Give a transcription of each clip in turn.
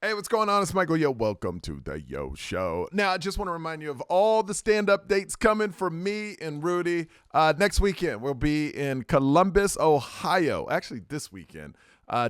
Hey, what's going on? It's Michael. Yo, welcome to the Yo Show. Now, I just want to remind you of all the stand-up dates coming for me and Rudy. Next weekend, we'll be in Columbus, Ohio. Actually, this weekend,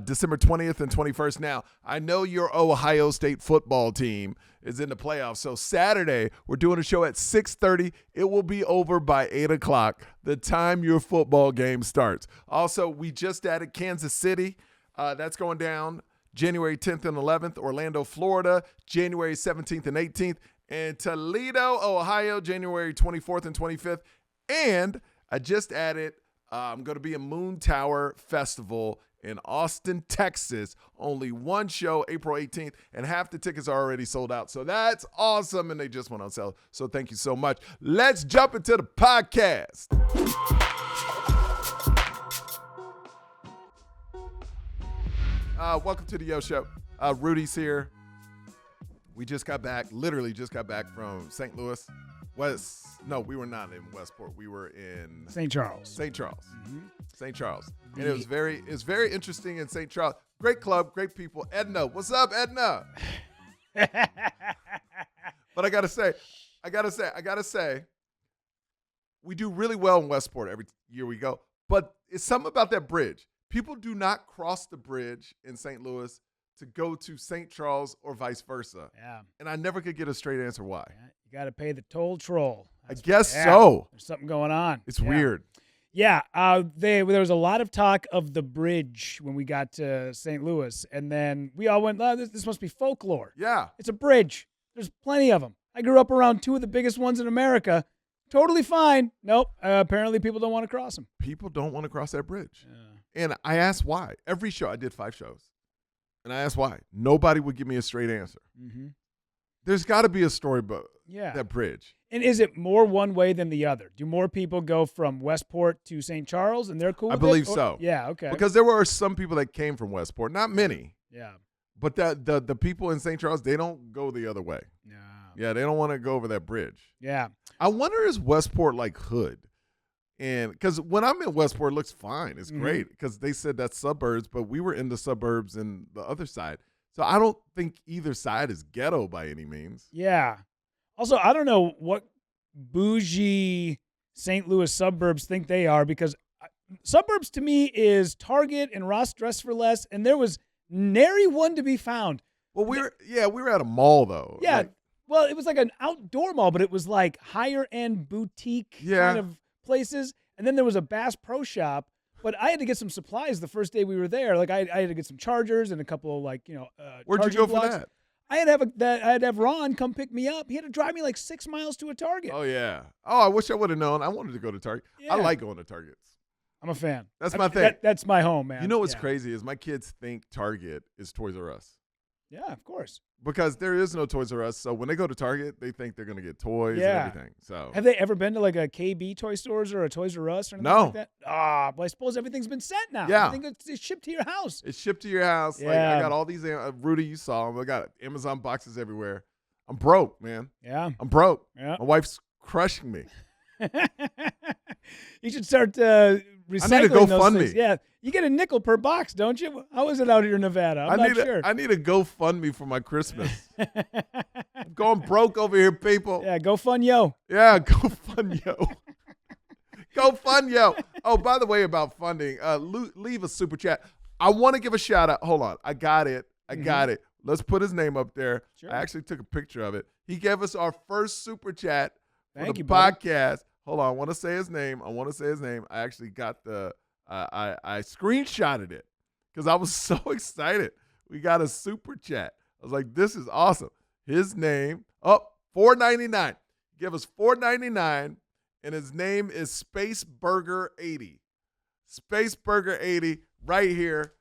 December 20th and 21st. Now, I know your Ohio State football team is in the playoffs, so Saturday, we're doing a show at 6:30. It will be over by 8 o'clock, the time your football game starts. Also, we just added Kansas City. That's going down January 10th and 11th, Orlando, Florida, January 17th and 18th, and Toledo, Ohio, January 24th and 25th. And I just added, I'm going to be at Moon Tower Festival in Austin, Texas. Only one show, April 18th, and half the tickets are already sold out. So that's awesome, and they just went on sale. So thank you so much. Let's jump into the podcast. Welcome to the Yo Show. Rudy's here. We just got back, literally just got back from St. Louis. No, we were not in Westport. We were in St. Charles. St. Charles. Mm-hmm. St. Charles. And it was very interesting in St. Charles. Great club, great people. Edna, what's up, Edna? But I gotta say, we do really well in Westport every year we go. But it's something about that bridge. People do not cross the bridge in St. Louis to go to St. Charles or vice versa. Yeah. And I never could get a straight answer why. Yeah. You got to pay the toll troll. I guess so. There's something going on. It's weird. Yeah. There was a lot of talk of the bridge when we got to St. Louis. And then we all went, this must be folklore. Yeah. It's a bridge. There's plenty of them. I grew up around two of the biggest ones in America. Totally fine. Nope. Apparently people don't want to cross them. People don't want to cross that bridge. Yeah. And I asked why. Every show, I did 5 shows. And I asked why. Nobody would give me a straight answer. Mm-hmm. There's got to be a story about that bridge. And is it more one way than the other? Do more people go from Westport to St. Charles and they're cool with it? I believe so. Yeah, okay. Because there were some people that came from Westport. Not many. Yeah. But the people in St. Charles, they don't go the other way. Yeah. Yeah, they don't want to go over that bridge. Yeah. I wonder, is Westport like hood? And because when I'm in Westport, it looks fine. It's great because they said that's suburbs, but we were in the suburbs in the other side. So I don't think either side is ghetto by any means. Yeah. Also, I don't know what bougie St. Louis suburbs think they are, because suburbs to me is Target and Ross Dress for Less, and there was nary one to be found. Well, we were at a mall though. Yeah. Well, it was like an outdoor mall, but it was like higher end boutique kind of places. And then there was a Bass Pro Shop, but I had to get some supplies the first day we were there. Like I had to get some chargers and a couple of where'd you go blocks for that? I had to have Ron come pick me up. He had to drive me like 6 miles to a Target. Oh yeah. Oh, I wish I would have known. I wanted to go to Target. Yeah. I like going to Targets. I'm a fan. That's my thing. That's my home, man. You know what's crazy is my kids think Target is Toys R Us. Yeah, of course. Because there is no Toys R Us, so when they go to Target, they think they're going to get toys and everything. So, have they ever been to like a KB Toy Stores or a Toys R Us or anything like that? Well, I suppose everything's been sent now. Yeah. I think it's shipped to your house. It's shipped to your house. Yeah. Like, I got all these, Rudy, you saw them. I got Amazon boxes everywhere. I'm broke, man. Yeah. I'm broke. Yeah. My wife's crushing me. You should start recycling. I need to GoFundMe. Things. Yeah, you get a nickel per box, don't you? How is it out here in Nevada? I'm not sure. I need a GoFundMe for my Christmas. I'm going broke over here, people. Yeah, GoFundYo. Yeah, GoFundYo. GoFundYo. Oh, by the way, about funding, leave a super chat. I want to give a shout out. Hold on, I got it. Let's put his name up there. Sure. I actually took a picture of it. He gave us our first super chat for the podcast. Buddy. Hold on, I want to say his name. I actually got I screenshotted it because I was so excited. We got a super chat. I was like, this is awesome. His name, $4.99. Give us $4.99, and his name is Space Burger 80. Space Burger 80 right here.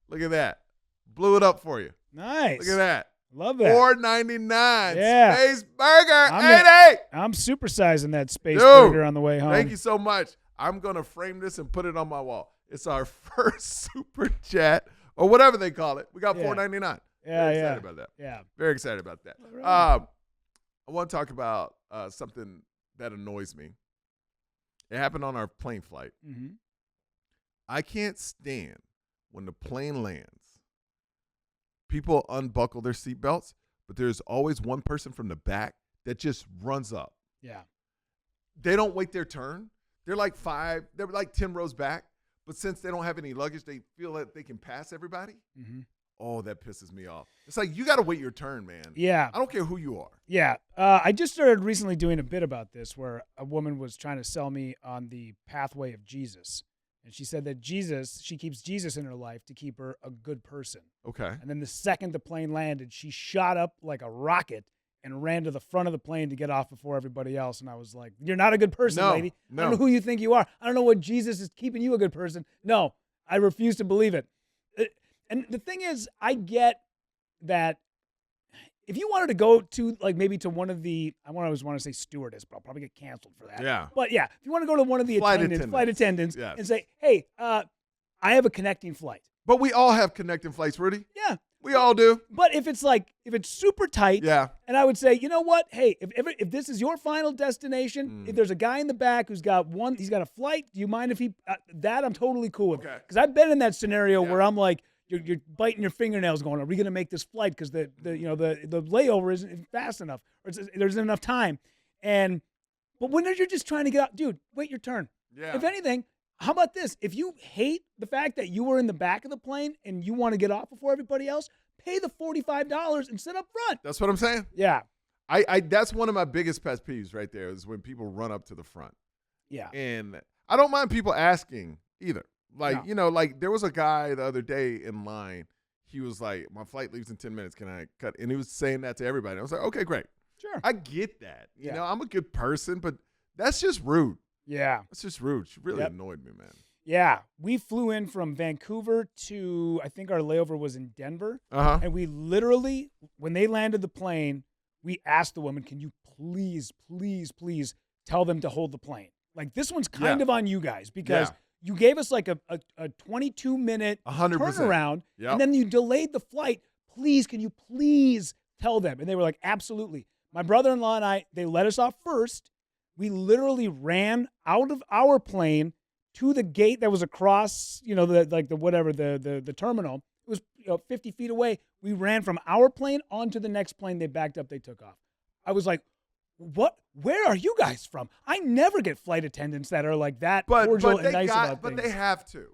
Look at that. Blew it up for you. Nice. Look at that. Love that. $4.99. Yeah. Space Burger 80. I'm supersizing that Space Burger on the way home. Thank you so much. I'm going to frame this and put it on my wall. It's our first super chat or whatever they call it. We got $4.99. Yeah, Very excited about that. Yeah. Very excited about that. Right. I want to talk about something that annoys me. It happened on our plane flight. Mm-hmm. I can't stand when the plane lands. people unbuckle their seatbelts, but there's always one person from the back that just runs up. Yeah. They don't wait their turn. They're like 10 rows back. But since they don't have any luggage, they feel that they can pass everybody. Mm-hmm. Oh, that pisses me off. It's like, you got to wait your turn, man. Yeah. I don't care who you are. Yeah. I just started recently doing a bit about this where a woman was trying to sell me on the pathway of Jesus. And she said that she keeps Jesus in her life to keep her a good person. Okay. And then the second the plane landed, she shot up like a rocket and ran to the front of the plane to get off before everybody else. And I was like, you're not a good person, lady. I don't know who you think you are. I don't know what Jesus is keeping you a good person. No, I refuse to believe it. And the thing is, I get that if you wanted to go to like maybe to one of the, I always want to say stewardess, but I'll probably get canceled for that. Yeah. But yeah, if you want to go to one of the flight attendants yes. and say, hey, I have a connecting flight. But we all have connecting flights, Rudy. Yeah. We all do. But if it's super tight, yeah. And I would say, you know what? Hey, if this is your final destination, if there's a guy in the back he's got a flight, do you mind if he, that I'm totally cool with. Okay. Because I've been in that scenario where I'm like, you're biting your fingernails going, are we going to make this flight? Because the layover isn't fast enough or there isn't enough time. But when you're just trying to get out, dude, wait your turn. Yeah. If anything, how about this? If you hate the fact that you were in the back of the plane and you want to get off before everybody else, pay the $45 and sit up front. That's what I'm saying. Yeah. I that's one of my biggest pet peeves right there is when people run up to the front. Yeah. And I don't mind people asking either. Like, like there was a guy the other day in line. He was like, my flight leaves in 10 minutes. Can I cut? And he was saying that to everybody. I was like, okay, great. Sure. I get that. You know, I'm a good person, but that's just rude. Yeah. That's just rude. She really annoyed me, man. Yeah. We flew in from Vancouver to, I think our layover was in Denver. Uh-huh. And we literally, when they landed the plane, we asked the woman, can you please, please, please tell them to hold the plane? Like, this one's kind of on you guys because you gave us like a 22-minute 100%. turnaround, Yep. and then you delayed the flight. Please, can you please tell them? And they were like, absolutely. My brother-in-law and I, they let us off first. We literally ran out of our plane to the gate that was across, the terminal. It was 50 feet away. We ran from our plane onto the next plane. They backed up. They took off. I was like, what? Where are you guys from? I never get flight attendants that are like that cordial and nice about things. But they have to.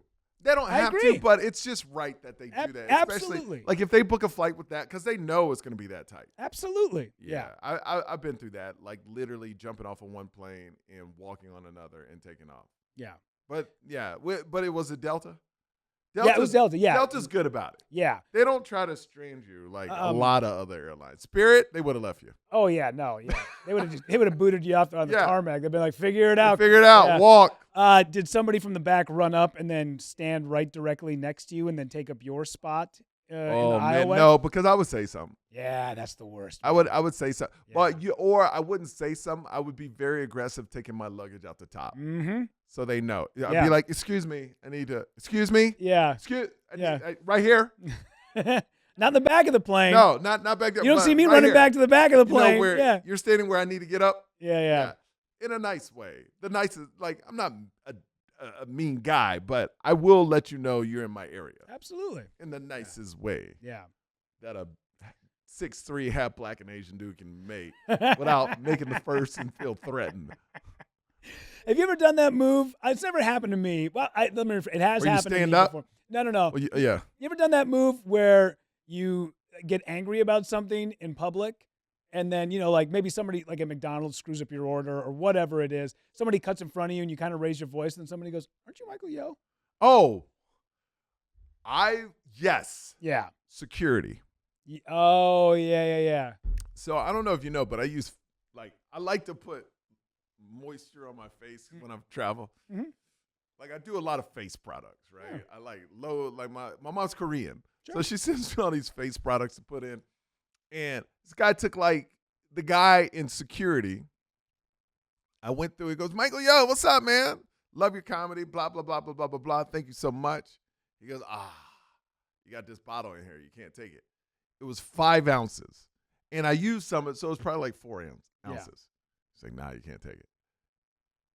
They don't have agree. to, but it's just right that they do that. Absolutely. Especially, like, if they book a flight with that, because they know it's going to be that tight. Absolutely. Yeah. I've been through that, like literally jumping off of one plane and walking on another and taking off. Yeah. But, but it was a Delta. It was Delta, yeah. Delta's good about it. Yeah. They don't try to strange you like a lot of other airlines. Spirit, they would have left you. Oh, yeah, no, yeah. They would have booted you off on the tarmac. They'd been like, figure it out. Figure it out. Yeah. Walk. Did somebody from the back run up and then stand right directly next to you and then take up your spot in the aisleway? No, because I would say something. Yeah, that's the worst. I would say something. Yeah. Or I wouldn't say something. I would be very aggressive taking my luggage out the top. Mm-hmm. So they know. I'd be like, excuse me, I need to, excuse me? Yeah. Right here? Not in the back of the plane. No, not back there. You don't see me running back to the back of the plane. Where you're standing where I need to get up? Yeah. In a nice way. The nicest, like, I'm not a mean guy, but I will let you know you're in my area. Absolutely. In the nicest way. Yeah. That a 6'3", half black and Asian dude can make without making the person feel threatened. Have you ever done that move? It's never happened to me. Well, it has happened to me before. No. Well, yeah. You ever done that move where you get angry about something in public and then, like maybe somebody like at McDonald's screws up your order or whatever it is. Somebody cuts in front of you and you kind of raise your voice and somebody goes, aren't you Michael Yo? Oh, yes. Yeah. Security. Oh, yeah. So I don't know if you know, but I like to put moisture on my face when I travel. Mm-hmm. Like, I do a lot of face products, right? Yeah. I like my mom's Korean. Sure. So she sends me all these face products to put in. And this guy took the guy in security. I went through, he goes, Michael, yo, what's up, man? Love your comedy, blah, blah, blah, blah, blah, blah, blah. Thank you so much. He goes, you got this bottle in here. You can't take it. It was 5 ounces. And I used some of it, so it was probably like 4 ounces. Yeah. He's like, nah, you can't take it.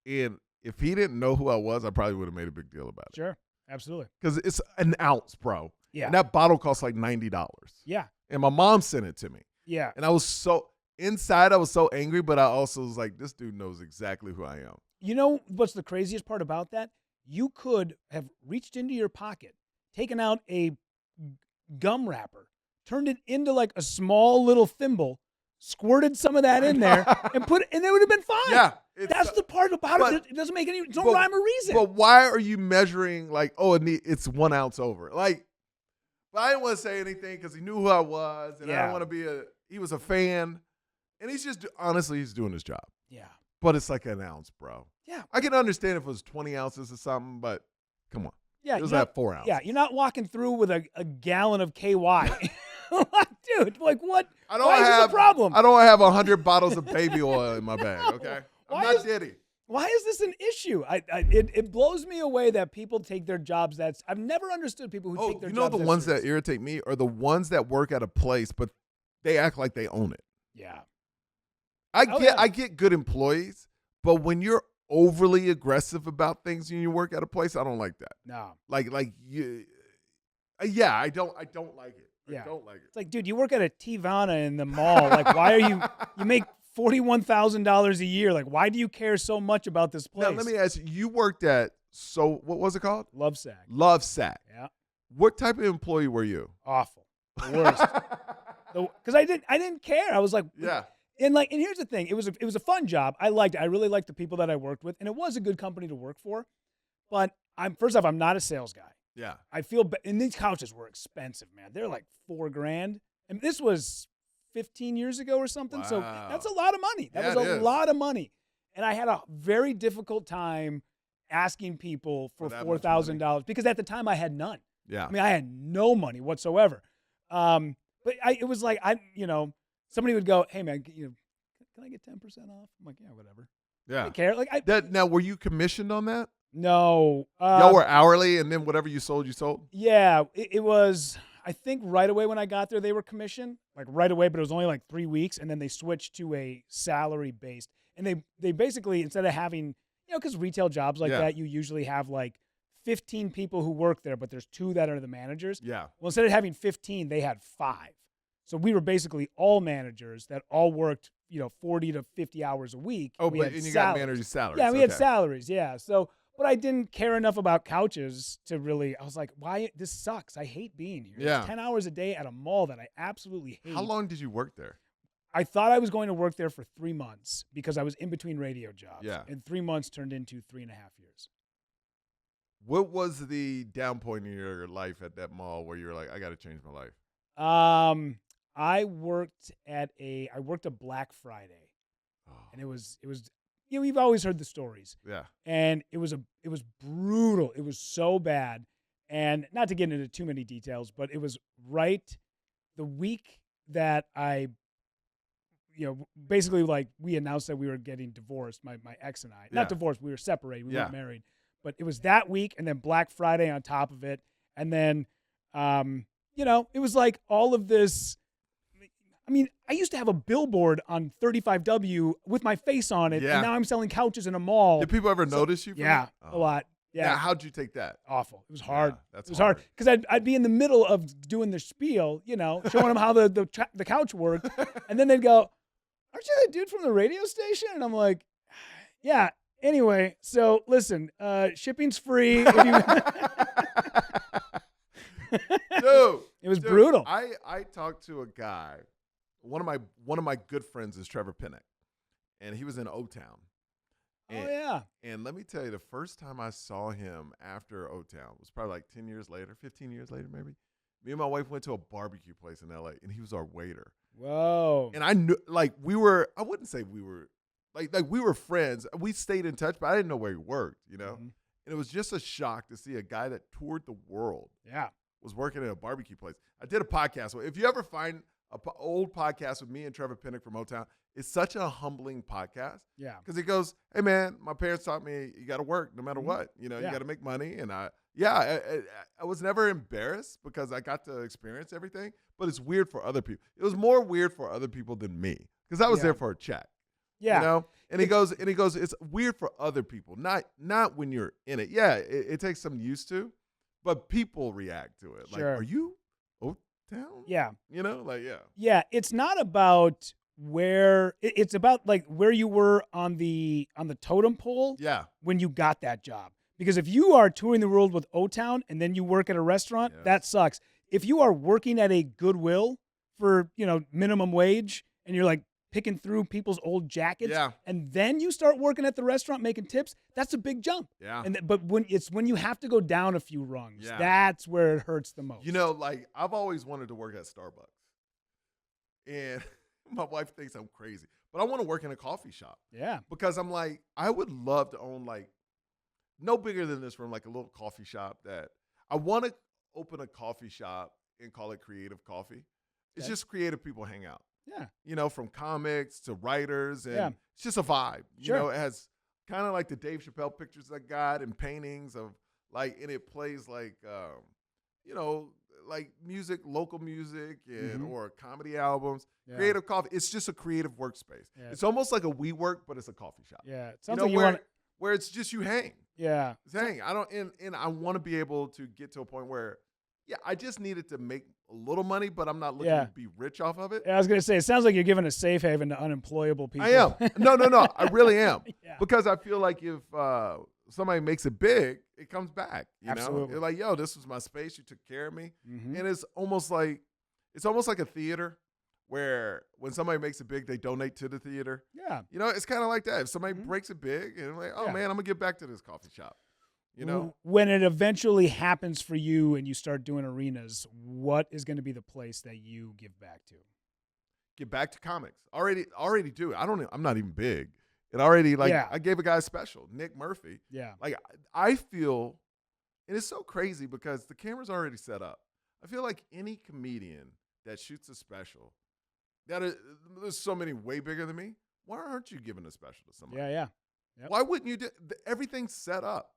And if he didn't know who I was, I probably would have made a big deal about it. Sure. Absolutely. Because it's an ounce, bro. Yeah. And that bottle cost like $90. Yeah. And my mom sent it to me. Yeah. And I was so angry, but I also was like, this dude knows exactly who I am. You know what's the craziest part about that? You could have reached into your pocket, taken out a gum wrapper, turned it into like a small little thimble, squirted some of that in there, and it would have been fine. Yeah. That's the part about it. It doesn't make any, no rhyme or reason. But why are you measuring like, it's 1 ounce over? Like, but I didn't want to say anything because he knew who I was, and I didn't want to he was a fan, and he's doing his job. Yeah. But it's like an ounce, bro. Yeah. I can understand if it was 20 ounces or something, but come on. Yeah. It was at 4 ounces. Yeah, you're not walking through with a gallon of KY. Dude, like what? Why is this a problem? I don't have 100 bottles of baby oil in my bag, okay? I'm not Diddy. Why is this an issue? It blows me away that people take their jobs. I've never understood people who take their jobs. The ones that irritate me are the ones that work at a place, but they act like they own it. Yeah. I get good employees, but when you're overly aggressive about things when you work at a place, I don't like that. No. I don't like it. I don't like it. It's like, dude, you work at a Tivana in the mall. Like, why are you make $41,000 a year? Like, why do you care so much about this place? Now, let me ask you, you worked at, what was it called? Love Sack. Love Sack. Yeah. What type of employee were you? Awful. The worst. Because I didn't care. I was like, yeah. And here's the thing. It was a fun job. I liked it. I really liked the people that I worked with, and it was a good company to work for. But first off, I'm not a sales guy. Yeah. I feel, and these couches were expensive, man. They're like $4,000, and this was 15 years ago or something. Wow. So that's a lot of money. That was a lot of money, and I had a very difficult time asking people for $4,000 because at the time I had none. Yeah. I mean, I had no money whatsoever. But it was like somebody would go, "Hey man, can I get 10% off?" I'm like, "Yeah, whatever." Yeah. I don't care. Like now, were you commissioned on that? No. Y'all were hourly, and then whatever you sold, you sold? Yeah, it was, I think right away when I got there, they were commissioned, like right away, but it was only like 3 weeks, and then they switched to a salary-based. And they basically, instead of having, because retail jobs like that, you usually have like 15 people who work there, but there's 2 that are the managers. Yeah. Well, instead of having 15, they had 5. So we were basically all managers that all worked, 40 to 50 hours a week. Oh, and you got manager salaries. Yeah, we had salaries, yeah. So, but I didn't care enough about couches to really, I was like, why? This sucks. I hate being here. Yeah. It's 10 hours a day at a mall that I absolutely hate. How long did you work there? I thought I was going to work there for 3 months because I was in between radio jobs. Yeah. And 3 months turned into 3.5 years. What was the down point in your life at that mall where you were like, I got to change my life? I worked a Black Friday, and it was you've always heard the stories. Yeah. And it was brutal. It was so bad, and not to get into too many details, but it was right the week that I, basically like we announced that we were getting divorced. My ex and I, not divorced, we were separated. We weren't married, but it was that week, and then Black Friday on top of it, and then, it was like all of this. I mean, I used to have a billboard on 35W with my face on it, and now I'm selling couches in a mall. Did people ever notice you? A lot. Yeah. Now, how'd you take that? Awful. It was hard. Yeah, it was hard because I'd be in the middle of doing the spiel, showing them how the couch worked, and then they'd go, "Aren't you that dude from the radio station?" And I'm like, "Yeah." Anyway, so listen, shipping's free. Dude, it was brutal. I talked to a guy. One of my good friends is Trevor Pinnock, and he was in O-Town. And let me tell you, the first time I saw him after O-Town was probably like 10 years later, 15 years later maybe. Me and my wife went to a barbecue place in LA, and he was our waiter. Whoa. And I knew, like, I wouldn't say we were, like we were friends. We stayed in touch, but I didn't know where he worked, Mm-hmm. And it was just a shock to see a guy that toured the world. Yeah. Was working at a barbecue place. I did a podcast. If you ever find an old podcast with me and Trevor Pinnock from O-Town, it's such a humbling podcast. Yeah. Because he goes, "Hey, man, my parents taught me you got to work no matter what. You got to make money." And I was never embarrassed because I got to experience everything. But it's weird for other people. It was more weird for other people than me because I was there for a chat. Yeah. And he goes, it's weird for other people, not when you're in it. Yeah, it takes some used to. but people react to it. Like, Sure. are you O-Town? Yeah. You know, like, yeah. Yeah, it's not about it's about like where you were on the totem pole Yeah. when you got that job. Because if you are touring the world with O-Town and then you work at a restaurant, Yes. that sucks. If you are working at a Goodwill for, minimum wage and you're like picking through people's old jackets Yeah. and then you start working at the restaurant making tips, that's a big jump. Yeah. But when you have to go down a few rungs, Yeah. that's where it hurts the most. Like, I've always wanted to work at Starbucks. And my wife thinks I'm crazy. But I want to work in a coffee shop. Yeah. Because I'm like, I would love to own, like, no bigger than this room, like a little coffee shop that I want to open a coffee shop and call it Creative Coffee. It's Okay. just creative people hang out. Yeah. From comics to writers. And Yeah. it's just a vibe. Sure. It has kind of like the Dave Chappelle pictures I got and paintings of, like, and it plays like, like music, local music, and or comedy albums. Yeah. Creative Coffee. It's just a creative workspace. Yeah. It's almost like a WeWork, but it's a coffee shop. Yeah. It sounds like you want where it's just you hang. Yeah. It's hang. I don't, and I want to be able to get to a point where, I just needed to make a little money, but I'm not looking to be rich off of it. Yeah, I was going to say, it sounds like you're giving a safe haven to unemployable people. I am. No. I really am. Yeah. Because I feel like if somebody makes it big, it comes back. Absolutely. You're like, yo, this was my space. You took care of me. Mhm. And it's almost like a theater where when somebody makes it big, they donate to the theater. Yeah. It's kind of like that. If somebody breaks it big, and like, oh Yeah. man, I'm gonna get back to this coffee shop. When it eventually happens for you and you start doing arenas, what is going to be the place that you give back to? Get back to comics. Already do it. I'm not even big. And already, like, I gave a guy a special, Nick Murphy. Yeah. Like, I feel, and it's so crazy because the camera's already set up. I feel like any comedian that shoots a special, there's so many way bigger than me. Why aren't you giving a special to somebody? Yeah. Yep. Why wouldn't you do everything's set up?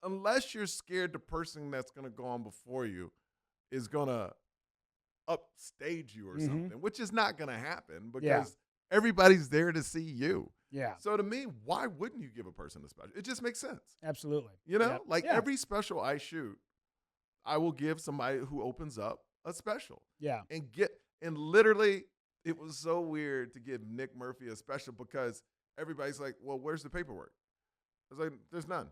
Unless you're scared the person that's going to go on before you is going to upstage you or something, which is not going to happen because everybody's there to see you. Yeah. So to me, why wouldn't you give a person a special? It just makes sense. Absolutely. Yep. Every special I shoot, I will give somebody who opens up a special. Yeah. And literally, it was so weird to give Nick Murphy a special because everybody's like, well, where's the paperwork? I was like, there's none.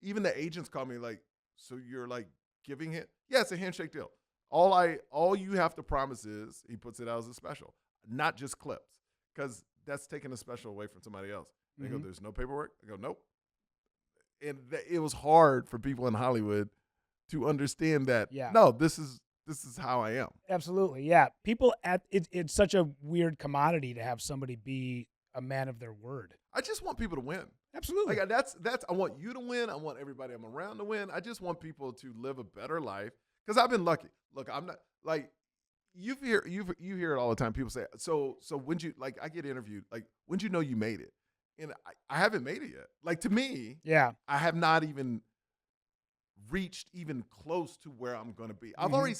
Even the agents call me like, so you're like giving it? Yeah, it's a handshake deal. All you have to promise is he puts it out as a special, not just clips, because that's taking a special away from somebody else. They go, there's no paperwork? I go, nope. And it was hard for people in Hollywood to understand that, no, this is how I am. Absolutely. Yeah. People it's such a weird commodity to have somebody be a man of their word. I just want people to win. Absolutely. Like that's I want you to win. I want everybody I'm around to win. I just want people to live a better life because I've been lucky. Look, I'm not like you hear it all the time. People say, so when you like I get interviewed, like when you know you made it? And I haven't made it yet. Like to me, I have not even reached even close to where I'm going to be. I've already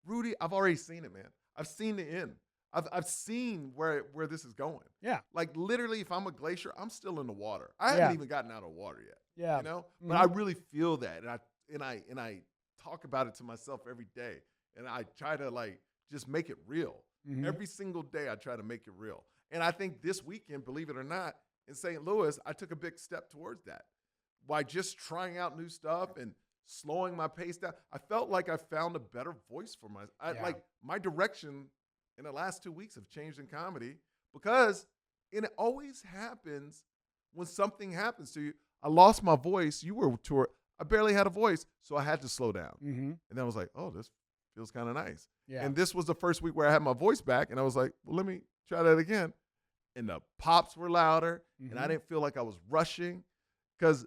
Rudy, I've already seen it, man. I've seen the end. I've seen where this is going. Yeah. Like literally, if I'm a glacier, I'm still in the water. I haven't even gotten out of the water yet. Yeah. But I really feel that, and I talk about it to myself every day, and I try to like just make it real. Every single day, I try to make it real. And I think this weekend, believe it or not, in St. Louis, I took a big step towards that by just trying out new stuff and slowing my pace down. I felt like I found a better voice for like my direction in the last 2 weeks have changed in comedy because it always happens when something happens to you. I lost my voice. You were tour. I barely had a voice, so I had to slow down. And then I was like, oh, this feels kind of nice. Yeah. And this was the first week where I had my voice back, and I was like, well, let me try that again. And the pops were louder, and I didn't feel like I was rushing because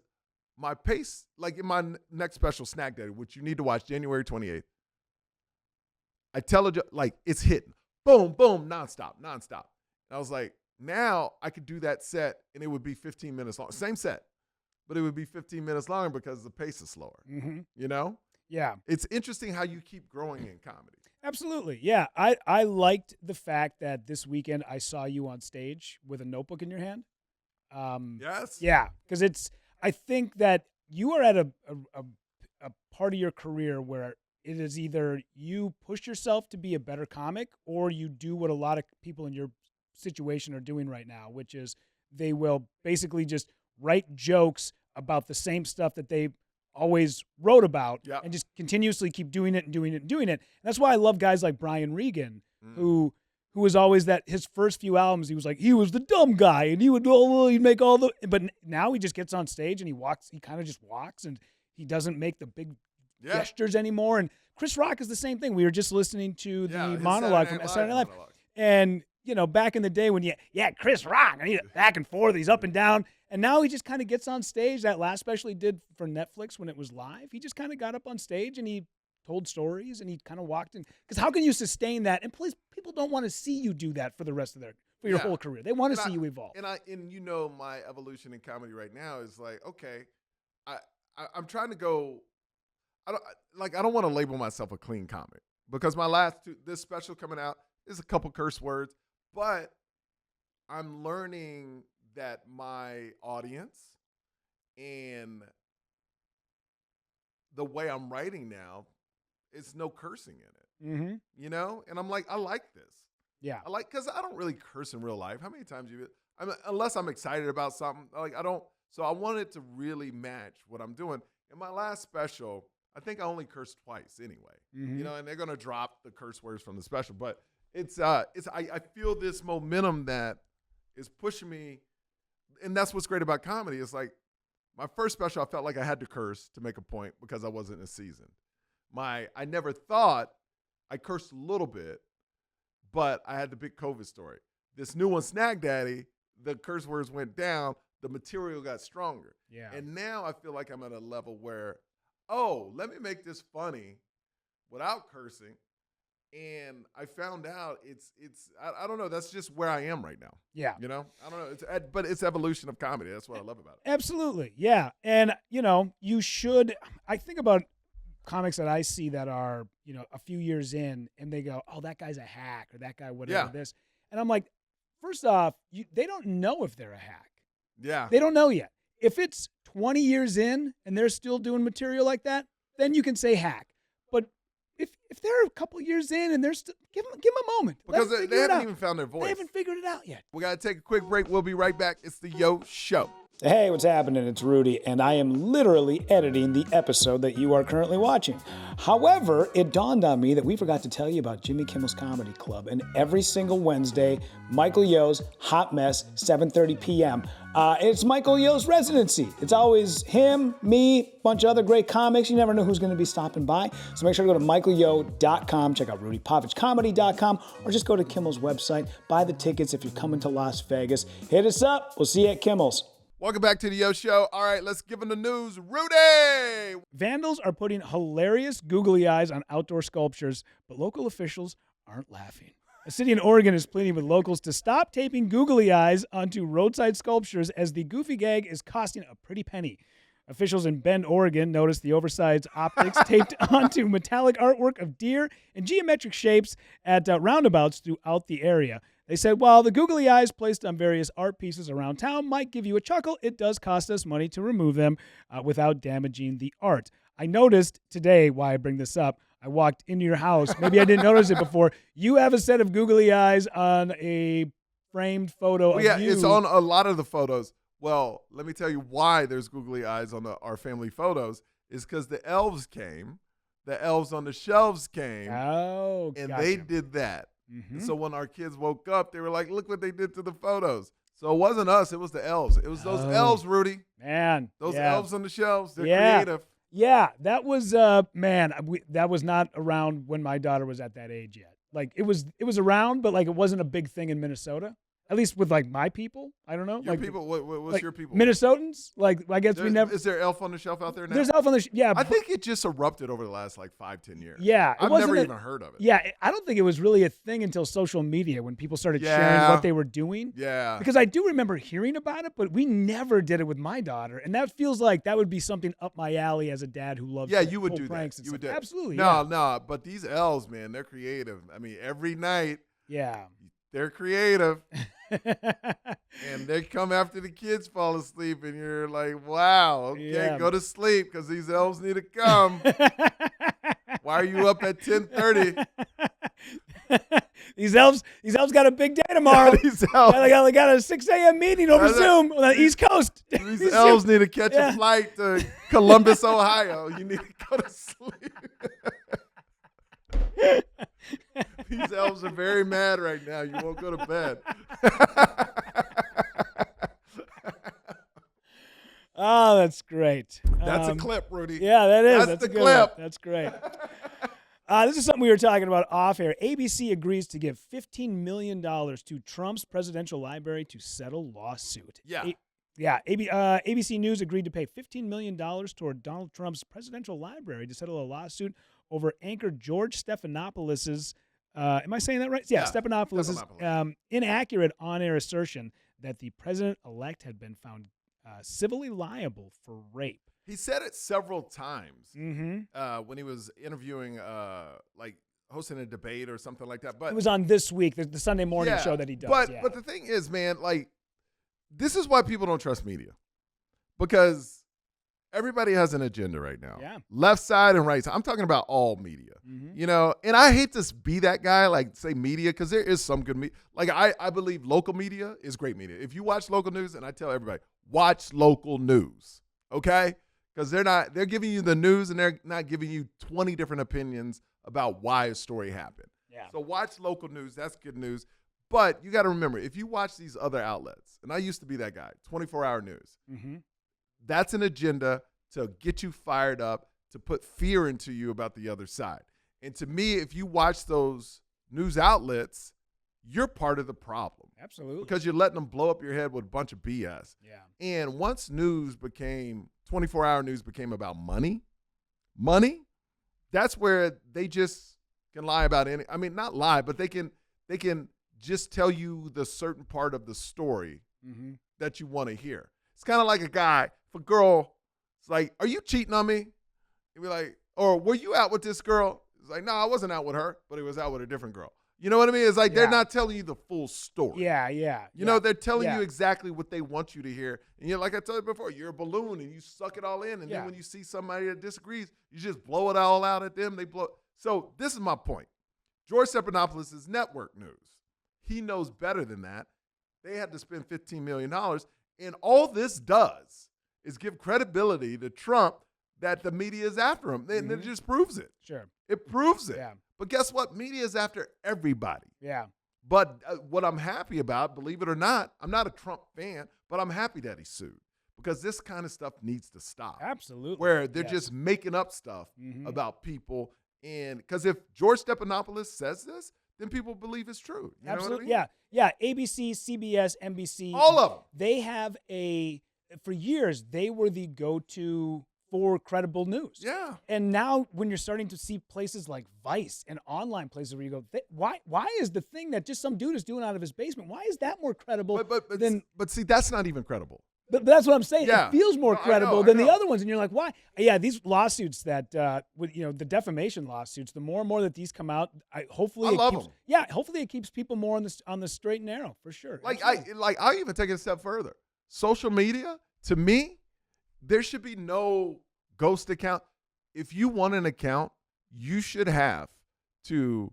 my pace, like in my next special, Snack Daddy, which you need to watch January 28th, I tell it like it's hitting. Boom, boom, nonstop. And I was like, now I could do that set, and it would be 15 minutes long. Same set, but it would be 15 minutes longer because the pace is slower. You know? Yeah. It's interesting how you keep growing in comedy. Absolutely. Yeah. I liked the fact that this weekend I saw you on stage with a notebook in your hand. Yes. Yeah. Because I think that you are at a part of your career where it is either you push yourself to be a better comic or you do what a lot of people in your situation are doing right now, which is they will basically just write jokes about the same stuff that they always wrote about and just continuously keep doing it and doing it and doing it. And that's why I love guys like Brian Regan, who was always that his first few albums, he was like, he was the dumb guy and he'd make all the, but now he just gets on stage and he kind of just walks and he doesn't make the big gestures anymore. And Chris Rock is the same thing. We were just listening to the monologue from Saturday Night Live. And, back in the day when Chris Rock, and he's back and forth, he's up and down. And now he just kind of gets on stage. That last special he did for Netflix when it was live, he just kind of got up on stage and he told stories and he kind of walked in. Because how can you sustain that? And please, people don't want to see you do that for the rest of your whole career. They want to see you evolve. And my evolution in comedy right now is like, okay, I'm trying to go. I don't want to label myself a clean comic because my this special coming out is a couple curse words, but I'm learning that my audience and the way I'm writing now, it's no cursing in it, and I'm like, I like this. Yeah. Because I don't really curse in real life. How many times unless I'm excited about something, I don't. So I want it to really match what I'm doing. In my last special, I think I only cursed twice anyway, and they're going to drop the curse words from the special, but I feel this momentum that is pushing me. And that's what's great about comedy. It's like my first special, I felt like I had to curse to make a point because I wasn't in season. I never thought I cursed a little bit, but I had the big COVID story. This new one, Snag Daddy, the curse words went down, the material got stronger. Yeah. And now I feel like I'm at a level where, let me make this funny without cursing. And I found out I don't know. That's just where I am right now. Yeah. I don't know. But it's evolution of comedy. That's what I love about it. Absolutely. Yeah. And, you should, I think about comics that I see that are, a few years in and they go, oh, that guy's a hack or that guy, whatever this. And I'm like, first off, they don't know if they're a hack. Yeah. They don't know yet. If it's 20 years in and they're still doing material like that, then you can say hack. But if they're a couple years in and they're still, give them a moment. Because they haven't even found their voice. They haven't figured it out yet. We got to take a quick break. We'll be right back. It's the Yo Show. Hey, what's happening? It's Rudy, and I am literally editing the episode that you are currently watching. However, it dawned on me that we forgot to tell you about Jimmy Kimmel's Comedy Club, and every single Wednesday, Michael Yo's Hot Mess, 7:30 p.m. It's Michael Yo's residency. It's always him, me, a bunch of other great comics. You never know who's going to be stopping by. So make sure to go to michaelyo.com, check out rudypovichcomedy.com, or just go to Kimmel's website. Buy the tickets if you're coming to Las Vegas. Hit us up. We'll see you at Kimmel's. Welcome back to the Yo Show. All right, let's give them the news. Rudy! Vandals are putting hilarious googly eyes on outdoor sculptures, but local officials aren't laughing. A city in Oregon is pleading with locals to stop taping googly eyes onto roadside sculptures as the goofy gag is costing a pretty penny. Officials in Bend, Oregon noticed the oversized optics taped onto metallic artwork of deer in geometric shapes at roundabouts throughout the area. They said, while the googly eyes placed on various art pieces around town might give you a chuckle, it does cost us money to remove them without damaging the art. I noticed today, why I bring this up, I walked into your house. Maybe I didn't notice it before. You have a set of googly eyes on a framed photo of you. Yeah, it's on a lot of the photos. Well, let me tell you why there's googly eyes on our family photos is because the elves came. The elves on the shelves came. Oh, and gotcha. they did that. Mm-hmm. So when our kids woke up, they were like, look what they did to the photos. So it wasn't us. It was the elves. It was those elves, Rudy. Man. Those elves on the shelves. They're creative. Yeah, that was, that was not around when my daughter was at that age yet. Like, it was around, but, like, it wasn't a big thing in Minnesota. At least with, like, my people. I don't know. Your like, people? What's like your people? Minnesotans? Like, I guess we never. Is there elf on the shelf out there now? There's elf on the shelf. Yeah. I think it just erupted over the last, 5-10 years. Yeah. I've never even heard of it. Yeah. I don't think it was really a thing until social media when people started sharing what they were doing. Yeah. Because I do remember hearing about it, but we never did it with my daughter. And that feels like that would be something up my alley as a dad who loves you would do pranks that. and You would stuff. do Absolutely. No, but these elves, man, they're creative. I mean, every night. Yeah. They're creative. And they come after the kids fall asleep, and you're like, wow, okay, go to sleep because these elves need to come. Why are you up at 10:30? These elves got a big day tomorrow. These elves. They got a 6 a.m. meeting over Zoom on the East Coast. These elves need to catch a flight to Columbus, Ohio. You need to go to sleep. These elves are very mad right now. You won't go to bed. Oh, that's great. That's a clip, Rudy. Yeah, that is. That's the a good clip. One. That's great. This is something we were talking about off air. ABC agrees to give $15 million to Trump's presidential library to settle lawsuit. Yeah. ABC News agreed to pay $15 million toward Donald Trump's presidential library to settle a lawsuit over anchor George Stephanopoulos', am I saying that right? Yeah, Stephanopoulos' inaccurate on-air assertion that the president-elect had been found civilly liable for rape. He said it several times when he was interviewing, like hosting a debate or something like that. But it was on This Week, the Sunday morning show that he does. But the thing is, man, like, this is why people don't trust media, because everybody has an agenda right now. Yeah. Left side and right side. I'm talking about all media, you know, and I hate to be that guy, like say media, because there is some good media. Like I believe local media is great media. If you watch local news, and I tell everybody, watch local news, okay? Because they're giving you the news and they're not giving you 20 different opinions about why a story happened. Yeah. So watch local news. That's good news. But you got to remember, if you watch these other outlets, and I used to be that guy, 24-hour news, that's an agenda to get you fired up, to put fear into you about the other side. And to me, if you watch those news outlets, you're part of the problem. Absolutely. Because you're letting them blow up your head with a bunch of BS. Yeah. And once 24-hour news became about money, that's where they just can lie about not lie, but they can just tell you the certain part of the story that you want to hear. It's kind of like if a girl, it's like, are you cheating on me? You'd be like, or were you out with this girl? It's like, no, I wasn't out with her, but he was out with a different girl. You know what I mean? It's like they're not telling you the full story. Yeah. You know, they're telling you exactly what they want you to hear. And you're, like I told you before, you're a balloon and you suck it all in. And then when you see somebody that disagrees, you just blow it all out at them. They blow. So this is my point. George Stephanopoulos is network news. He knows better than that. They had to spend $15 million. And all this does is give credibility to Trump that the media is after him. And it just proves it. Sure. It proves it. Yeah. But guess what? Media is after everybody. Yeah. But what I'm happy about, believe it or not, I'm not a Trump fan, but I'm happy that he sued, because this kind of stuff needs to stop. Absolutely. Where they're just making up stuff about people. And because if George Stephanopoulos says this, then people believe it's true. You Absolutely. know what I mean? Yeah. ABC, CBS, NBC. All of them. They have for years, they were the go-to for credible news. Yeah. And now when you're starting to see places like Vice and online places where you go, why is the thing that just some dude is doing out of his basement, why is that more credible but see, that's not even credible. But that's what I'm saying. Yeah. It feels more credible I than know. the other ones. And you're like, why? Yeah, these lawsuits that, the defamation lawsuits, the more and more that these come out, hopefully it keeps people more on the straight and narrow, for sure. I'll even take it a step further. Social media, to me, there should be no ghost account. If you want an account, you should have to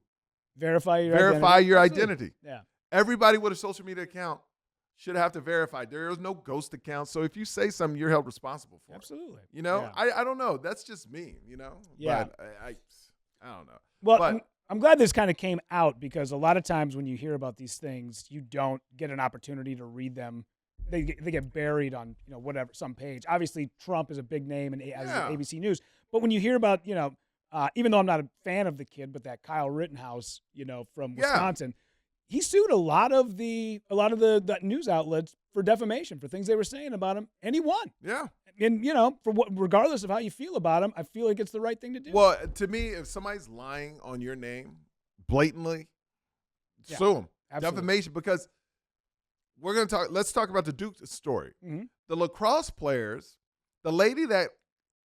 verify your identity. Yeah. Everybody with a social media account should have to verify. There is no ghost account. So if you say something, you're held responsible for it. Absolutely. You know, Yeah. I don't know. That's just me, you know? Yeah. But I don't know. Well, I'm glad this kind of came out, because a lot of times when you hear about these things, you don't get an opportunity to read them. They get buried on, some page. Obviously, Trump is a big name and as ABC News. But when you hear about, even though I'm not a fan of the kid, but that Kyle Rittenhouse, from Wisconsin, he sued a lot of the news outlets for defamation, for things they were saying about him, and he won. Yeah. And regardless of how you feel about him, I feel like it's the right thing to do. Well, to me, if somebody's lying on your name blatantly, sue them. Defamation, because we're going to talk. Let's talk about the Duke story. The lacrosse players, the lady that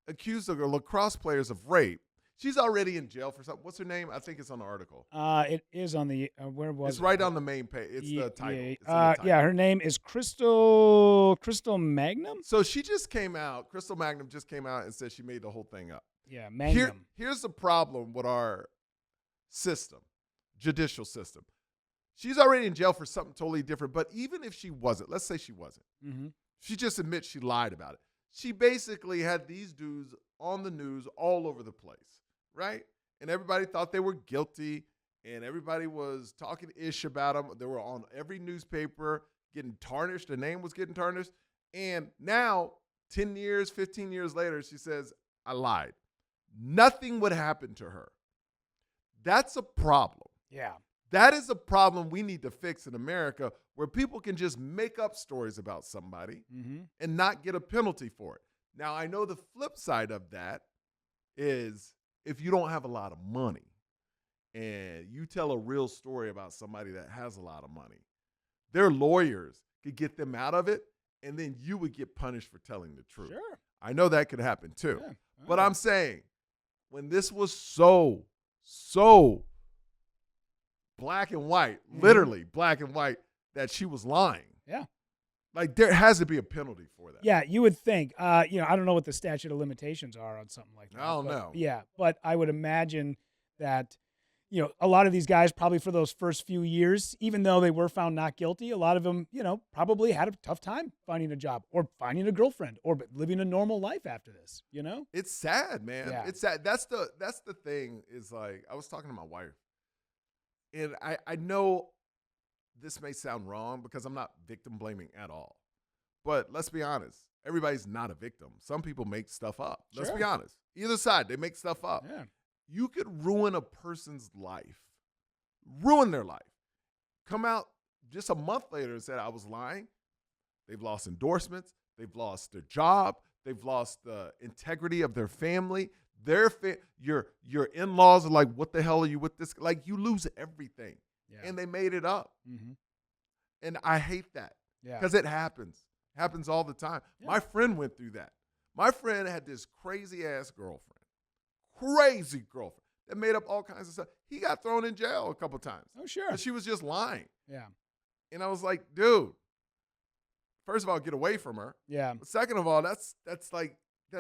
accused the lacrosse players of rape, She's already in jail for something. What's her name? I think it's on the article. It is on the where was It's it? right on the main page. It's the title. Yeah, It's in the title. yeah. Her name is Crystal Magnum. So she just came out. Crystal Magnum just came out and said she made the whole thing up. Yeah, Magnum. Here's the problem with our system, judicial system. She's already in jail for something totally different. But even if she wasn't, let's say she wasn't. Mm-hmm. She just admits she lied about it. She basically had these dudes on the news all over the place, right? And everybody thought they were guilty, and everybody was talking ish about them. They were on every newspaper, getting tarnished. Their name was getting tarnished. And now, 10 years, 15 years later, she says, I lied. Nothing would happen to her. That's a problem. Yeah. That is a problem we need to fix in America, where people can just make up stories about somebody and not get a penalty for it. Now, I know the flip side of that is if you don't have a lot of money and you tell a real story about somebody that has a lot of money, their lawyers could get them out of it, and then you would get punished for telling the truth. Sure. I know that could happen too. Yeah. But I'm saying when this was so black and white, literally black and white, that she was lying. Yeah. Like, there has to be a penalty for that. Yeah, you would think. I don't know what the statute of limitations are on something like that. I don't know. Yeah, but I would imagine that, a lot of these guys probably for those first few years, even though they were found not guilty, a lot of them, probably had a tough time finding a job or finding a girlfriend or living a normal life after this, It's sad, man. Yeah. It's sad. That's the thing is, like, I was talking to my wife, and I know this may sound wrong because I'm not victim blaming at all. But let's be honest. Everybody's not a victim. Some people make stuff up. Let's be honest. Either side, they make stuff up. Yeah. You could ruin a person's life, ruin their life. Come out just a month later and said, I was lying. They've lost endorsements. They've lost their job. They've lost the integrity of their family. Your in-laws are like, what the hell are you with this? Like, you lose everything. Yeah. And they made it up. Mm-hmm. And I hate that. Yeah. Because it happens. It happens all the time. Yeah. My friend went through that. My friend had this crazy-ass girlfriend. Crazy girlfriend that made up all kinds of stuff. He got thrown in jail a couple times. Oh, sure. But she was just lying. Yeah. And I was like, dude, first of all, get away from her. Yeah. But second of all, that's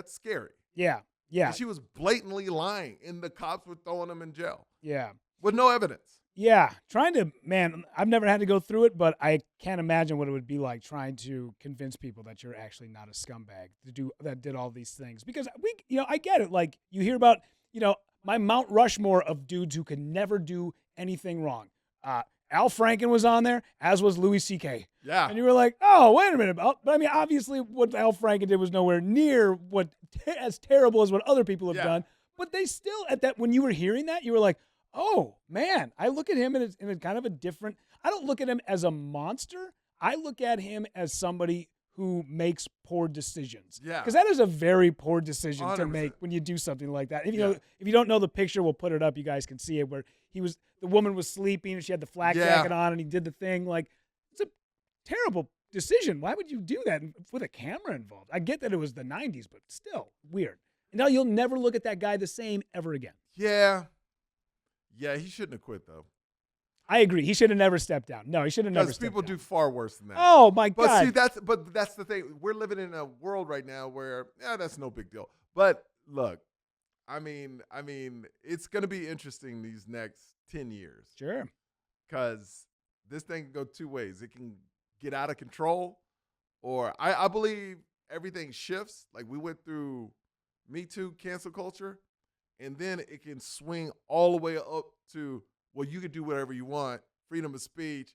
scary. Yeah. Yeah. And she was blatantly lying, and the cops were throwing them in jail. Yeah. With no evidence. Yeah. I've never had to go through it, but I can't imagine what it would be like trying to convince people that you're actually not a scumbag that did all these things. Because I get it. Like, you hear about, my Mount Rushmore of dudes who could never do anything wrong. Al Franken was on there, as was Louis C.K. Yeah. And you were like, oh, wait a minute. But I mean, obviously what Al Franken did was nowhere near as terrible as what other people have done. But they still, when you were hearing that, you were like, oh, man, I look at him in a kind of a different, I don't look at him as a monster. I look at him as somebody who makes poor decisions. Yeah. Because that is a very poor decision 100%. To make when you do something like that. If you don't know the picture, we'll put it up. You guys can see it, where the woman was sleeping and she had the flak jacket on and he did the thing. Like, it's a terrible decision. Why would you do that with a camera involved? I get that it was the 90s, but still weird. And now you'll never look at that guy the same ever again. Yeah. Yeah, he shouldn't have quit, though. I agree. He should have never stepped down. No, he should have never stepped down. Because people do far worse than that. Oh, my God. But that's the thing. We're living in a world right now where, that's no big deal. But look, I mean, it's going to be interesting these next 10 years. Sure. Because this thing can go two ways. It can get out of control, or I believe everything shifts. Like, we went through Me Too, cancel culture, and then it can swing all the way up to, well, you can do whatever you want, freedom of speech,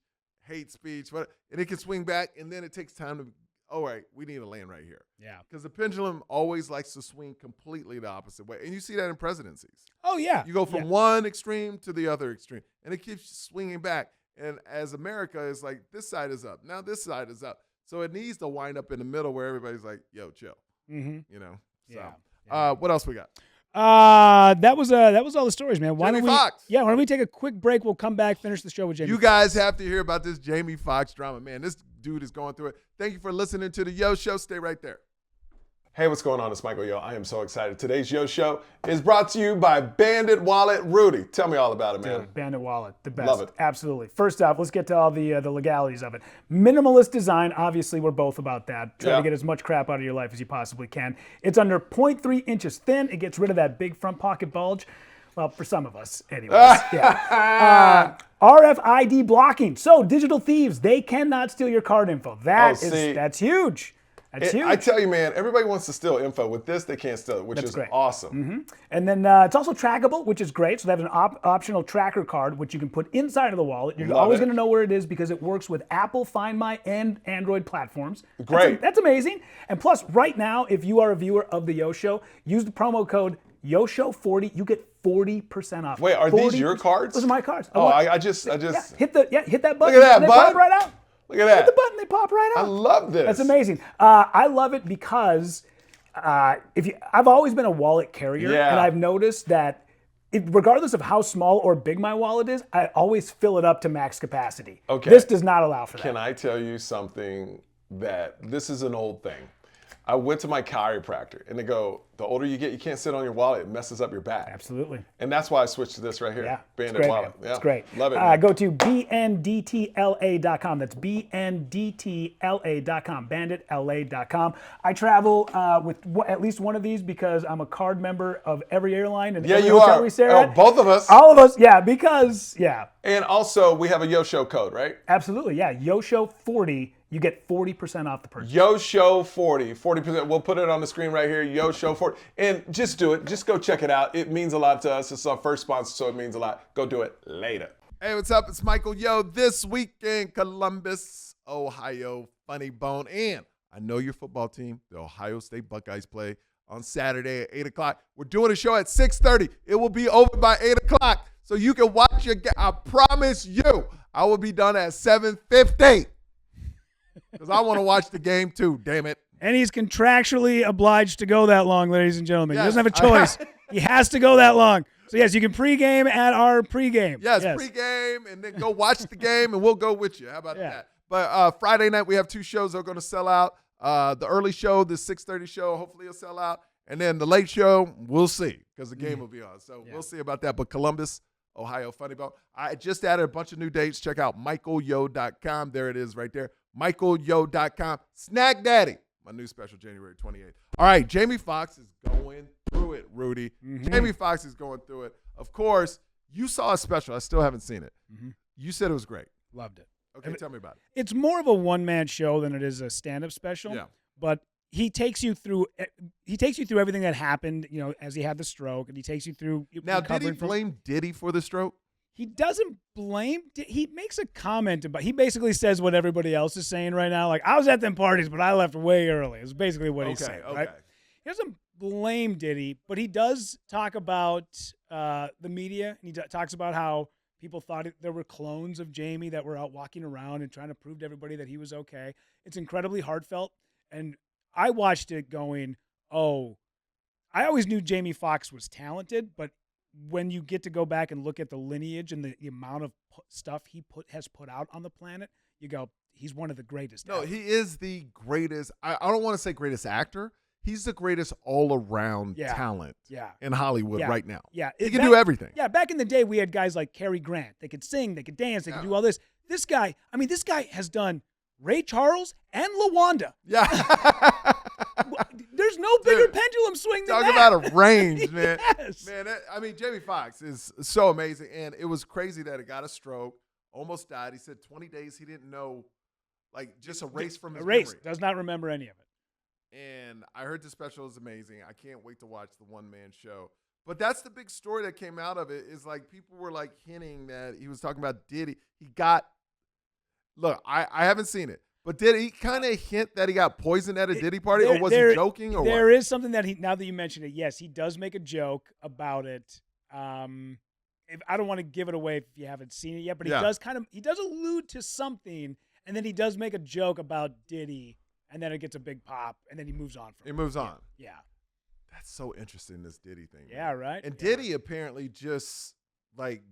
hate speech, and it can swing back, and then it takes time to, all right, we need to land right here. Yeah. Because the pendulum always likes to swing completely the opposite way, and you see that in presidencies. Oh, yeah. You go from one extreme to the other extreme, and it keeps swinging back, and as America is like, this side is up, now this side is up, so it needs to wind up in the middle where everybody's like, yo, chill, So, what else we got? That was all the stories, man. Jamie Foxx. Yeah, why don't we take a quick break? We'll come back, finish the show with Jamie. You guys have to hear about this Jamie Foxx drama, man. This dude is going through it. Thank you for listening to the Yo Show. Stay right there. Hey, what's going on? It's Michael Yo. I am so excited. Today's Yo Show is brought to you by Bandit Wallet. Rudy, tell me all about it, man. Dude, Bandit Wallet, the best. Love it. Absolutely. First off, let's get to all the legalities of it. Minimalist design, obviously we're both about that. Try to get as much crap out of your life as you possibly can. It's under 0.3 inches thin. It gets rid of that big front pocket bulge. Well, for some of us, anyways. RFID blocking. So digital thieves, they cannot steal your card info. That's huge. That's huge. I tell you, man, everybody wants to steal info. With this, they can't steal it, which is awesome. Mm-hmm. And then it's also trackable, which is great. So they have an optional tracker card, which you can put inside of the wallet. You're always going to know where it is because it works with Apple, Find My, and Android platforms. Great. That's amazing. And plus, right now, if you are a viewer of the Yo Show, use the promo code YOSHOW40. You get 40% off. Wait, are these your cards? Those are my cards. I just hit that button. Look at that, and they bud. pop right out. Look at that. Hit the button, they pop right out. I love this. That's amazing. I love it because I've always been a wallet carrier, and I've noticed that regardless of how small or big my wallet is, I always fill it up to max capacity. Okay. This does not allow for that. Can I tell you something that this is an old thing? I went to my chiropractor, and they go, the older you get, you can't sit on your wallet. It messes up your back. Absolutely. And that's why I switched to this right here. Yeah, Bandit Wallet. Yeah. It's great. Love it. Go to bndtla.com. That's bndtla.com. banditla.com. I travel with at least one of these because I'm a card member of every airline and every hotel we stay at. Both of us. All of us, yeah. And also, we have a Yo Show code, right? Absolutely, yeah. YoShow40. You get 40% off the purchase. Yo Show 40%. We'll put it on the screen right here. Yo Show 40. And just do it. Just go check it out. It means a lot to us. It's our first sponsor, so it means a lot. Go do it later. Hey, what's up? It's Michael Yo. This weekend, Columbus, Ohio, Funny Bone. And I know your football team, the Ohio State Buckeyes, play on Saturday at 8 o'clock. We're doing a show at 6:30. It will be over by 8 o'clock. So you can watch your game. I promise you, I will be done at 7:50. Because I want to watch the game too, damn it. And he's contractually obliged to go that long, ladies and gentlemen. Yes. He doesn't have a choice. He has to go that long. So, yes, you can pregame at our pregame. Yes, pregame, and then go watch the game, and we'll go with you. How about that? But Friday night, we have two shows that are going to sell out. The early show, the 6:30 show, hopefully it'll sell out. And then the late show, we'll see, because the game will be on. So we'll see about that. But Columbus, Ohio, Funny Bone. I just added a bunch of new dates. Check out michaelyo.com. There it is right there. michaelyo.com. Snack Daddy, my new special, January 28th. All right, Jamie Foxx is going through it, Rudy. Mm-hmm. Jamie Foxx is going through it. Of course, you saw a special. I still haven't seen it. Mm-hmm. You said it was great. Loved it. Okay, tell me about it. It's more of a one-man show than it is a stand-up special. Yeah. But he takes you through everything that happened, as he had the stroke, and he takes you through. Now, did he blame Diddy for the stroke? He doesn't blame. He makes a comment about. He basically says what everybody else is saying right now. Like, I was at them parties, but I left way early. It's basically what he's saying. Okay. Right? He doesn't blame Diddy, but he does talk about the media, and he talks about how people thought there were clones of Jamie that were out walking around and trying to prove to everybody that he was okay. It's incredibly heartfelt, and I watched it going, oh, I always knew Jamie Foxx was talented, but when you get to go back and look at the lineage and the amount of stuff he has put out on the planet, you go, he's one of the greatest. No, he is the greatest. I don't want to say greatest actor. He's the greatest all-around talent in Hollywood right now. Yeah. He can do everything. Yeah, back in the day, we had guys like Cary Grant. They could sing, they could dance, they could do all this. This guy has done Ray Charles and LaWanda. Yeah. There's no bigger pendulum swing than that. Talk about a range, man. Yes. Man, Jamie Foxx is so amazing. And it was crazy that he got a stroke, almost died. He said 20 days he didn't know, just erased from his memory. Does not remember any of it. And I heard the special is amazing. I can't wait to watch the one-man show. But that's the big story that came out of it is people were hinting that he was talking about Diddy. Look, I haven't seen it. But did he kind of hint that he got poisoned at a Diddy party, or was he joking, or there what? is something that now that you mention it, yes, he does make a joke about it. I don't want to give it away if you haven't seen it yet, but he does allude to something, and then he does make a joke about Diddy, and then it gets a big pop, and then he moves on. He moves on. Yeah. That's so interesting, this Diddy thing. Yeah, man. right? And Diddy apparently just,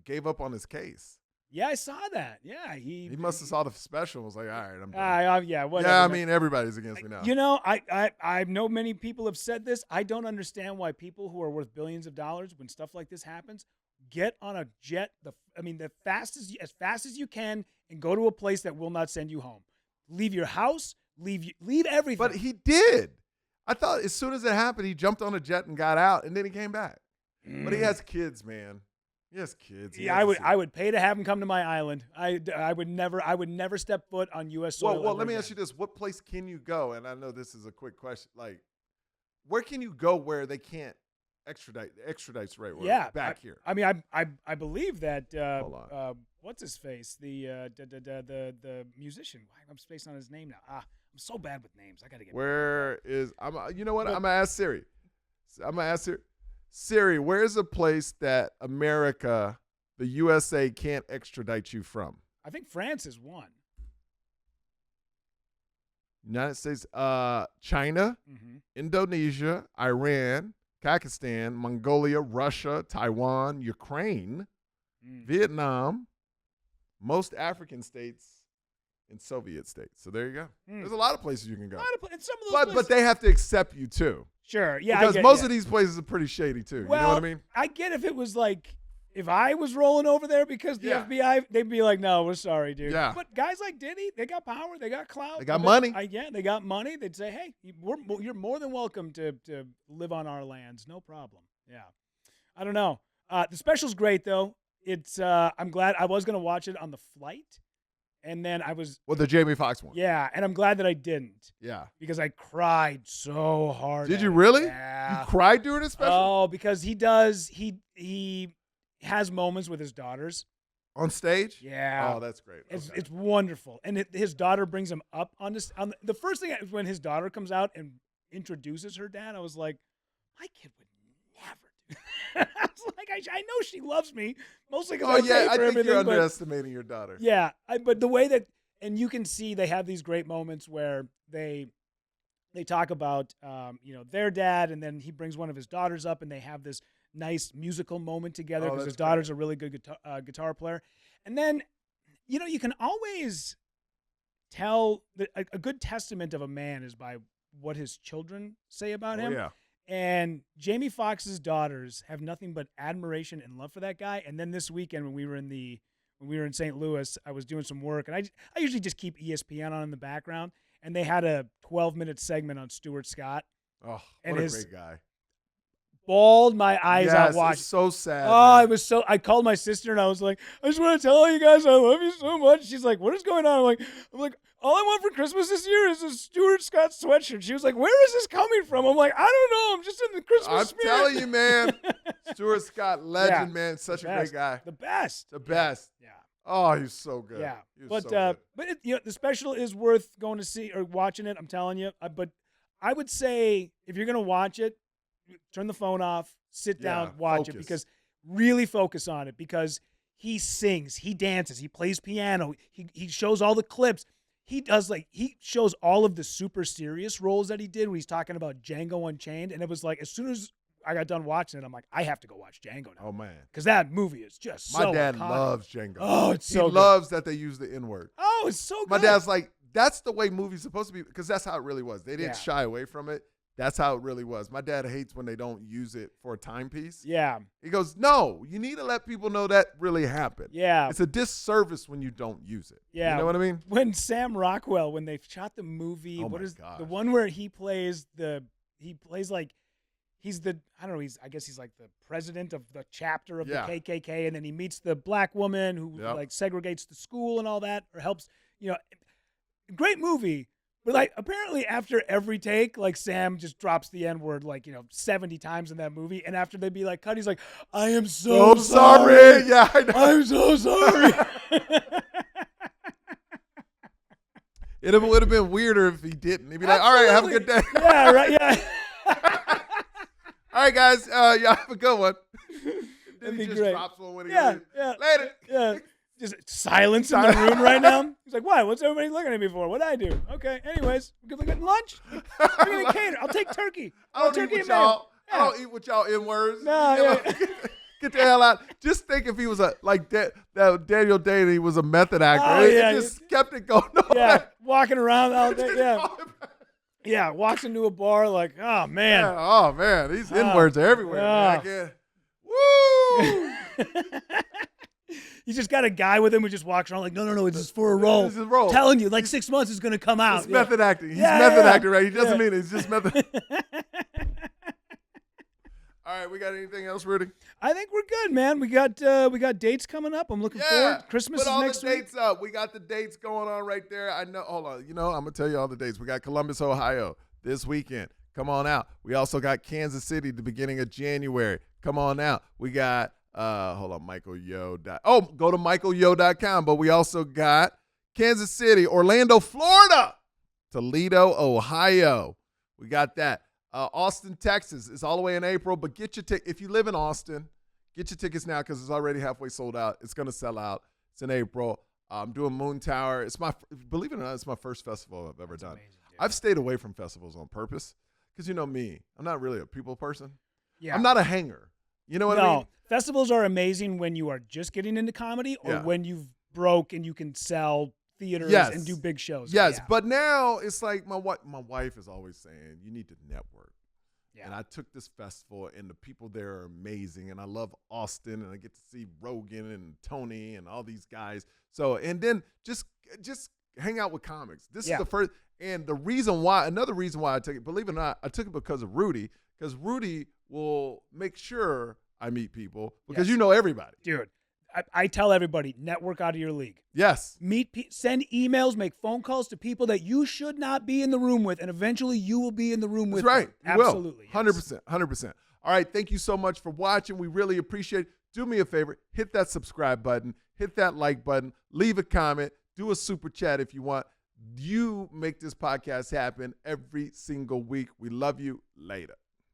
gave up on his case. Yeah, I saw that. Yeah, He must have saw the special and was like, all right, I'm done. yeah, whatever. Yeah, I mean, everybody's against me now. You know, I know many people have said this. I don't understand why people who are worth billions of dollars, when stuff like this happens, get on a jet. As fast as you can, and go to a place that will not send you home. Leave your house. Leave everything. But he did. I thought as soon as it happened, he jumped on a jet and got out, and then he came back. But he has kids, man. He has kids. Yeah, I would pay to have him come to my island. I would never step foot on U.S. soil. Well, let me ask you this: what place can you go? And I know this is a quick question. Like, where can you go where they can't extradite? The extradites right back here. I mean, I believe that. Hold on. What's his face? The musician. I'm spacing on his name now. I'm so bad with names. I gotta get. Where is? You know what? I'm gonna ask Siri. Siri, where's a place that America, the USA, can't extradite you from? I think France is one. United States, China, Indonesia, Iran, Pakistan, Mongolia, Russia, Taiwan, Ukraine, Vietnam, most African states, and Soviet states. So there you go. There's a lot of places you can go. And some of those places, but they have to accept you too. Sure, yeah. Because most of these places are pretty shady too. Well, you know what I mean? I get if it was like, if I was rolling over there because the FBI, they'd be like, no, we're sorry, dude. Yeah. But guys like Diddy, they got power, they got clout. They got money. They got money. They'd say, hey, you're more than welcome to live on our lands. No problem. Yeah. I don't know. The special's great, though. It's I'm glad. I was going to watch it on the flight. And then I was... Well, the Jamie Foxx one. Yeah, and I'm glad that I didn't. Yeah. Because I cried so hard. Did you really? Yeah. You cried during the special? Oh, because he does. He has moments with his daughters. On stage? Yeah. Oh, that's great. It's wonderful. And his daughter brings him up on this. The first thing, when his daughter comes out and introduces her dad, I was like, my kid would never do that. I was like, I know she loves me, mostly because I pay for everything. I think you're underestimating your daughter. Yeah, but the way that, and you can see they have these great moments where they talk about, their dad, and then he brings one of his daughters up, and they have this nice musical moment together because his daughter's a really good guitar player. And then, you can always tell that a good testament of a man is by what his children say about him. Yeah. And Jamie Foxx's daughters have nothing but admiration and love for that guy. And then this weekend when we were in St. Louis, I was doing some work, and I usually just keep ESPN on in the background, and they had a 12-minute segment on Stuart Scott. Oh, what a great guy. Bawled my eyes out watching. It's so sad. Oh, man. it was so. I called my sister and I was like, I just want to tell all you guys I love you so much. She's like, what is going on? I'm like, all I want for Christmas this year is a Stuart Scott sweatshirt. She was like, where is this coming from? I'm like, I don't know. I'm just in the Christmas spirit. I'm telling you, man. Stuart Scott, legend, man. Such a great guy. The best. Yeah. Oh, he's so good. Yeah. But the special is worth going to see or watching it. I'm telling you. But I would say if you're gonna watch it, turn the phone off, sit down, watch it, because really focus on it, because he sings, he dances, he plays piano, he shows all the clips. He shows all of the super serious roles that he did when he's talking about Django Unchained. And it was like, as soon as I got done watching it, I'm like, I have to go watch Django now. Oh, man. Because that movie is just so My dad iconic. loves Django. Oh, it's so good. He loves that they use the N-word. Oh, it's so good. My dad's like, that's the way movies are supposed to be, because that's how it really was. They didn't shy away from it. That's how it really was. My dad hates when they don't use it for a timepiece. Yeah. He goes, no, you need to let people know that really happened. Yeah. It's a disservice when you don't use it. Yeah. You know what I mean? When Sam Rockwell, when they shot the movie, the one where he's I guess he's like the president of the chapter of the KKK, and then he meets the black woman who like segregates the school and all that, or helps, great movie. But like apparently after every take, like Sam just drops the N-word 70 times in that movie, and after they'd be like cut, he's like, I am so sorry. Yeah, I know. I'm so sorry. It would have been weirder if he didn't. He'd be like, all right, have a good day. Yeah, right, yeah. All right, guys, y'all have a good one. That'd he be just great. drops one when he Yeah. Later. Yeah. Just silence in the room right now. He's like, what? What's everybody looking at me for? What'd I do? Okay, anyways, we're getting lunch? We're going to cater. I'll take turkey. I don't eat with y'all. I don't eat with y'all N-words. No, Get the hell out. Just think if he was that Daniel Day was a method actor. Oh, It just kept it going on. Yeah, walking around all day. Yeah. Yeah, walks into a bar like, oh, man. Yeah, oh, man. These N-words are everywhere. Man. I can't. Woo! He's just got a guy with him who just walks around like, no, this is for a role. This is a role. Telling you, like 6 months is going to come out. It's method acting. He's method acting, right? He doesn't mean it. It's just method. All right, we got anything else, Rudy? I think we're good, man. We got dates coming up. I'm looking forward. Christmas is next week. Put all the dates up. We got the dates going on right there. I know. Hold on. I'm going to tell you all the dates. We got Columbus, Ohio this weekend. Come on out. We also got Kansas City the beginning of January. Come on out. We got hold on, MichaelYo. Go to michaelyo.com. But we also got Kansas City, Orlando, Florida, Toledo, Ohio. We got that. Austin, Texas is all the way in April. But get your ticket. If you live in Austin, get your tickets now because it's already halfway sold out. It's going to sell out. It's in April. I'm doing Moon Tower. Believe it or not, it's my first festival I've ever done. Amazing, I've stayed away from festivals on purpose because you know me. I'm not really a people person. Yeah. I'm not a hanger. You know what I mean? Festivals are amazing when you are just getting into comedy or when you've broke and you can sell theaters and do big shows. Yes, but now it's like my wife is always saying, you need to network. Yeah. And I took this festival, and the people there are amazing, and I love Austin, and I get to see Rogan and Tony and all these guys. So, and then just hang out with comics. This is the first, and another reason why I took it, believe it or not, I took it because of Rudy, because Rudy will make sure I meet people because you know everybody. Dude, I tell everybody, network out of your league. Yes. Send emails, make phone calls to people that you should not be in the room with, and eventually you will be in the room with them. That's right. Absolutely. 100%. 100%. All right. Thank you so much for watching. We really appreciate it. Do me a favor. Hit that subscribe button. Hit that like button. Leave a comment. Do a super chat if you want. You make this podcast happen every single week. We love you. Later.